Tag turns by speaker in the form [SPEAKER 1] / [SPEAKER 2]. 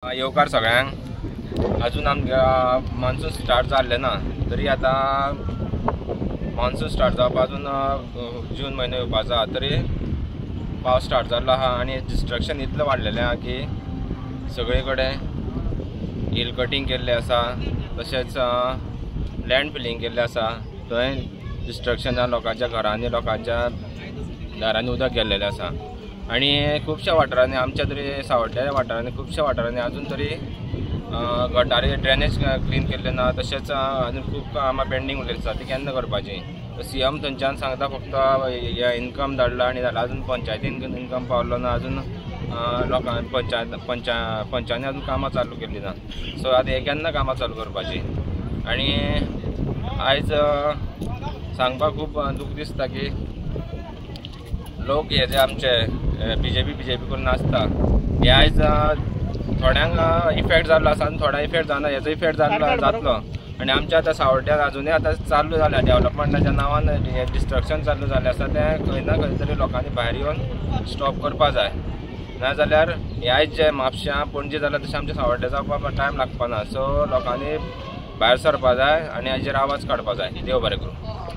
[SPEAKER 1] येवकार सगळ्यांक अजून आमच्या मान्सून स्टार्ट जाल्ले ना तरी आता मान्सून स्टार्ट जावपा अजून जून म्हयनो येवपाचो आहा तरी पावस स्टार्ट जाल्लो आहा आनी डिस्ट्रक्शन इतलें वाडलेलें आहा की सगळे कडेन हिल कटींग केल्लें आसा तशेंच लँड फिलिंग केल्लें आसा थंय डिस्ट्रक्शन जावन लोकांच्या घरांनी लोकांच्या दारांनी उदक गेल्लेलें आसा आणि खूपशा वाठारांनी आमच्या तरी सावड्ड्या वाठारांनी खूपशा वाठारांनी अजून तरी गटारी ड्रेनेज क्लीन केल्ले ना तशेंच अजून खूब कामां पेंडींग उरलेलीं आसा ती केन्ना करपाची सीएम थंयच्यान सांगता फक्त हे इन्कम धाडला आनी धाडला अजून पंचायतीन इन्कम पावलो ना अजून लोकां पंचांनी अजून कामां चालू केल्ली ना सो आतां हे केन्ना कामां चालू करपाची आनी आयज सांगपाक खूब दूख दिसता की लोक हे जे आमचे बीजेपी करून नाचता हे आयज थोड्यांक इफेक्ट जाल्लो आसा आनी थोड्या इफेक्ट जावना हेचो इफेक्ट जातलो आनी आमच्या आतां सावड्ड्यान अजुनूय आतां चालू जाल्या डेव्हलपमेंटाच्या नांवान हे डिस्ट्रक्शन चालू जाल्लें आसा तें खंय ना खंय तरी लोकांनी भायर येवन स्टॉप करपा जाय नाजाल्यार हे आयज जे म्हापश्यां पणजे जाल्यार तशें आमच्या सावड्ड्या जावपाक टायम लागपाना सो लोकांनी भायर सरपा जाय आनी हाजेर आवाज काडपा जाय देव बरें करूं।